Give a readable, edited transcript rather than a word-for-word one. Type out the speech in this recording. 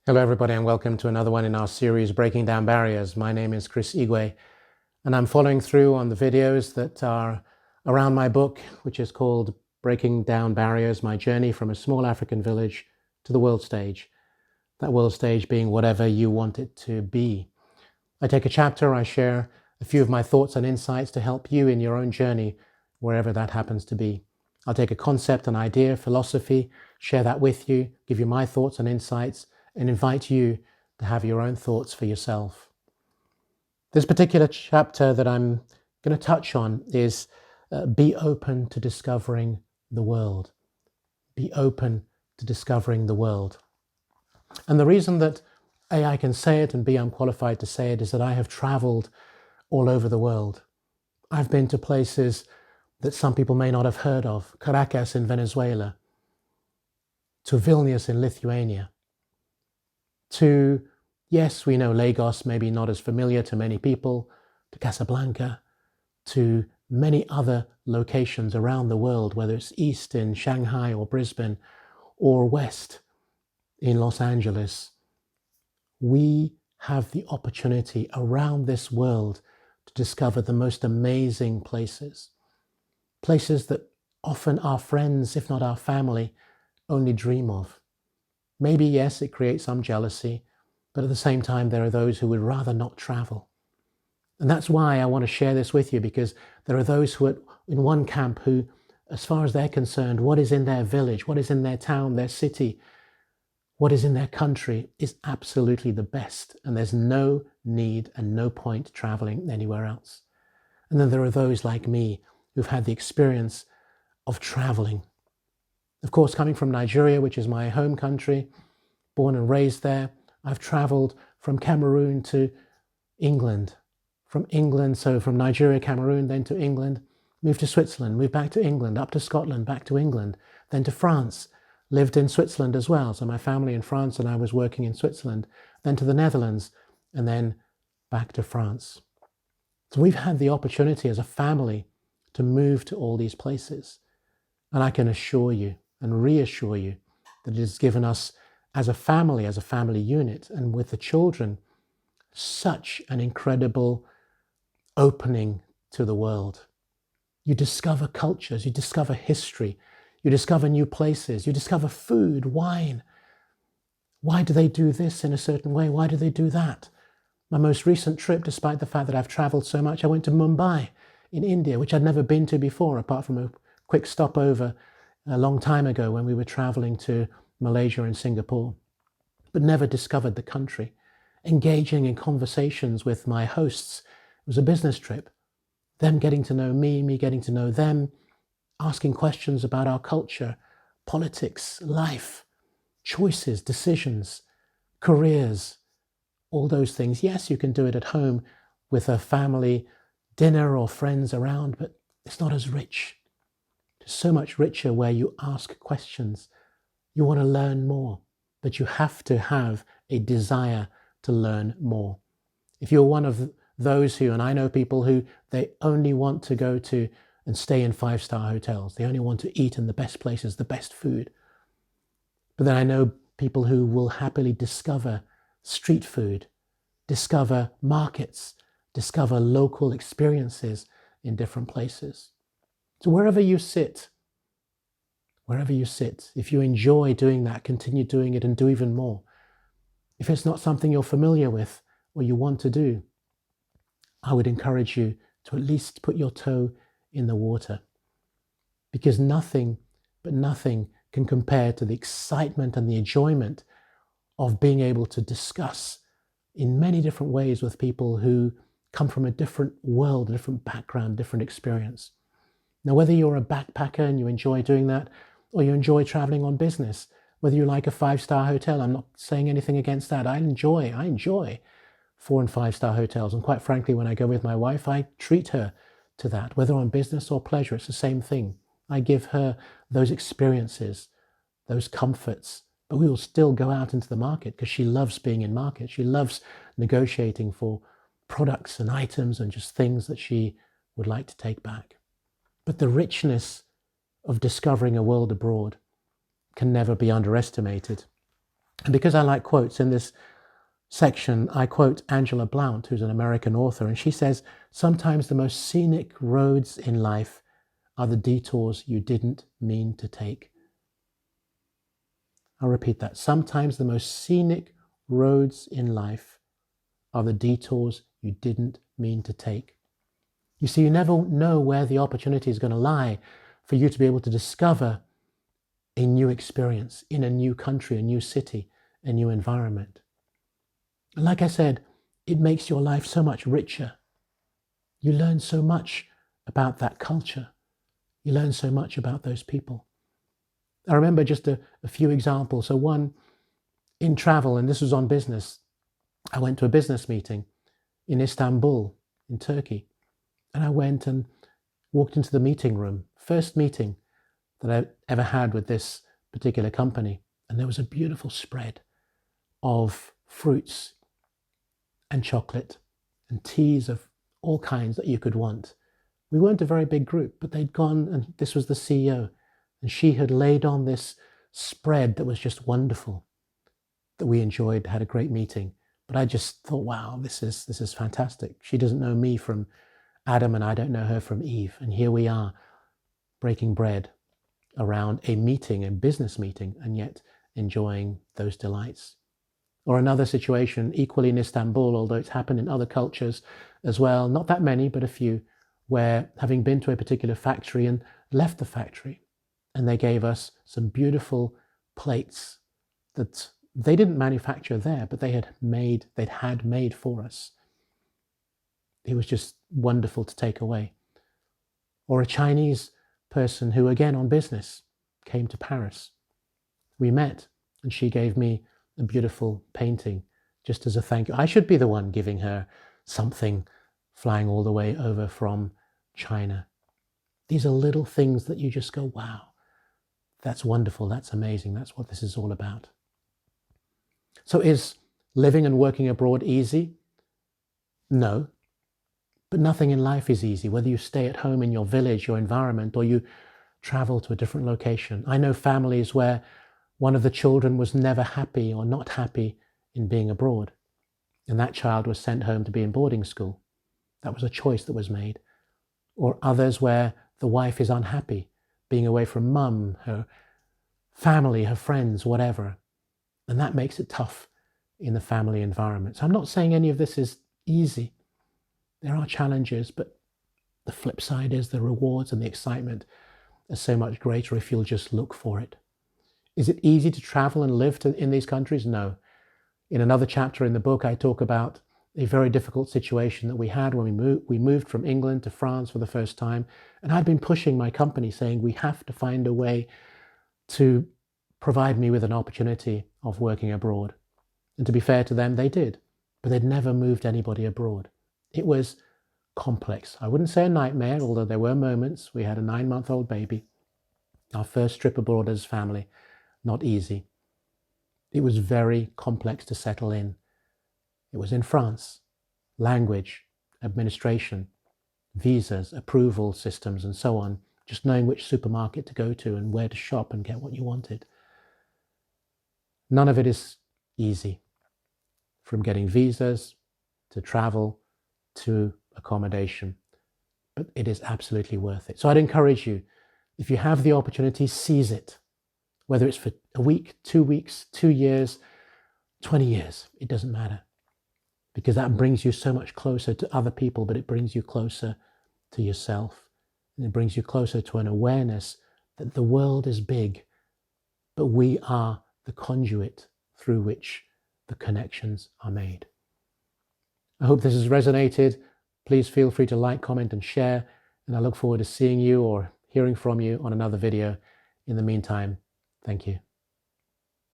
Hello, everybody, and welcome to another one in our series, Breaking Down Barriers. My name is Chris Igwe, and I'm following through on the videos that are around my book, which is called Breaking Down Barriers, My Journey from a Small African Village to the World Stage. That world stage being whatever you want it to be. I take a chapter, I share a few of my thoughts and insights to help you in your own journey, wherever that happens to be. I'll take a concept, an idea, philosophy, share that with you, give you my thoughts and insights, and invite you to have your own thoughts for yourself. This particular chapter that I'm going to touch on is be open to discovering the world. Be open to discovering the world. And the reason that A, I can say it, and B, I'm qualified to say it, is that I have traveled all over the world. I've been to places that some people may not have heard of. Caracas in Venezuela, to Vilnius in Lithuania, to, yes, we know Lagos, maybe not as familiar to many people, to Casablanca, to many other locations around the world, whether it's east in Shanghai or Brisbane, or west in Los Angeles. We have the opportunity around this world to discover the most amazing places. Places that often our friends, if not our family, only dream of. Maybe, yes, it creates some jealousy, but at the same time, there are those who would rather not travel. And that's why I want to share this with you, because there are those who are in one camp who, as far as they're concerned, what is in their village, what is in their town, their city, what is in their country is absolutely the best. And there's no need and no point traveling anywhere else. And then there are those like me who've had the experience of traveling. Of course, coming from Nigeria, which is my home country, born and raised there, I've traveled from Cameroon to England. From England, so from Nigeria, Cameroon, then to England, moved to Switzerland, moved back to England, up to Scotland, back to England, then to France, lived in Switzerland as well. So my family in France and I was working in Switzerland, then to the Netherlands, and then back to France. So we've had the opportunity as a family to move to all these places. And I can assure you and reassure you that it has given us as a family unit, and with the children, such an incredible opening to the world. You discover cultures, you discover history, you discover new places, you discover food, wine. Why do they do this in a certain way? Why do they do that? My most recent trip, despite the fact that I've traveled so much, I went to Mumbai in India, which I'd never been to before, apart from a quick stopover a long time ago when we were traveling to Malaysia and Singapore, but never discovered the country. Engaging in conversations with my hosts. It was a business trip. Them getting to know me getting to know them, asking questions about our culture, politics, life, choices, decisions, careers, all those things. Yes, you can do it at home with a family dinner or friends around, but it's not as rich. It's so much richer where you ask questions. You want to learn more, but you have to have a desire to learn more. If you're one of those who, and I know people who, they only want to go to and stay in 5-star hotels. They only want to eat in the best places, the best food. But then I know people who will happily discover street food, discover markets, discover local experiences in different places. So wherever you sit, if you enjoy doing that, continue doing it and do even more. If it's not something you're familiar with or you want to do, I would encourage you to at least put your toe in the water, because nothing can compare to the excitement and the enjoyment of being able to discuss in many different ways with people who come from a different world, a different background, different experience. Now, whether you're a backpacker and you enjoy doing that, or you enjoy traveling on business, whether you like a 5-star hotel, I'm not saying anything against that. I enjoy 4 and 5-star hotels. And quite frankly, when I go with my wife, I treat her to that, whether on business or pleasure, it's the same thing. I give her those experiences, those comforts, but we will still go out into the market because she loves being in market. She loves negotiating for products and items and just things that she would like to take back. But the richness of discovering a world abroad can never be underestimated. And because I like quotes in this section, I quote Angela Blount, who's an American author, and she says, "Sometimes the most scenic roads in life are the detours you didn't mean to take." I'll repeat that. Sometimes the most scenic roads in life are the detours you didn't mean to take. You see, you never know where the opportunity is going to lie for you to be able to discover a new experience in a new country, a new city, a new environment. And like I said, it makes your life so much richer. You learn so much about that culture. You learn so much about those people. I remember just a few examples. So one, in travel, and this was on business, I went to a business meeting in Istanbul, in Turkey. And I went and walked into the meeting room, first meeting that I ever had with this particular company. And there was a beautiful spread of fruits and chocolate and teas of all kinds that you could want. We weren't a very big group, but they'd gone, and this was the CEO, and she had laid on this spread that was just wonderful, that we enjoyed, had a great meeting. But I just thought, wow, this is fantastic. She doesn't know me from Adam, and I don't know her from Eve. And here we are breaking bread around a meeting, a business meeting, and yet enjoying those delights. Or another situation, equally in Istanbul, although it's happened in other cultures as well, not that many, but a few, where having been to a particular factory and left the factory, and they gave us some beautiful plates that they didn't manufacture there, but they'd had made for us. It was just wonderful to take away. Or a Chinese person who, again on business, came to Paris. We met, and she gave me a beautiful painting just as a thank you. I should be the one giving her something flying all the way over from China. These are little things that you just go, wow, that's wonderful, that's amazing, that's what this is all about. So is living and working abroad easy? No. But nothing in life is easy, whether you stay at home in your village, your environment, or you travel to a different location. I know families where one of the children was never happy or not happy in being abroad, and that child was sent home to be in boarding school. That was a choice that was made. Or others where the wife is unhappy being away from mum, her family, her friends, whatever, and that makes it tough in the family environment. So I'm not saying any of this is easy. There are challenges, but the flip side is the rewards and the excitement are so much greater if you'll just look for it. Is it easy to travel and live in these countries? No. In another chapter in the book, I talk about a very difficult situation that we had when we moved from England to France for the first time. And I'd been pushing my company saying, we have to find a way to provide me with an opportunity of working abroad. And to be fair to them, they did, but they'd never moved anybody abroad. It was complex. I wouldn't say a nightmare, although there were moments. We had a 9-month-old baby. Our first trip abroad as a family, not easy. It was very complex to settle in. It was in France. Language, administration, visas, approval systems, and so on. Just knowing which supermarket to go to and where to shop and get what you wanted. None of it is easy. From getting visas to travel to accommodation, but it is absolutely worth it. So I'd encourage you, if you have the opportunity, seize it. Whether it's for a week, 2 weeks, 2 years, 20 years, it doesn't matter. Because that brings you so much closer to other people, but it brings you closer to yourself. And it brings you closer to an awareness that the world is big, but we are the conduit through which the connections are made. I hope this has resonated. Please feel free to like, comment, and share. And I look forward to seeing you or hearing from you on another video. In the meantime, thank you.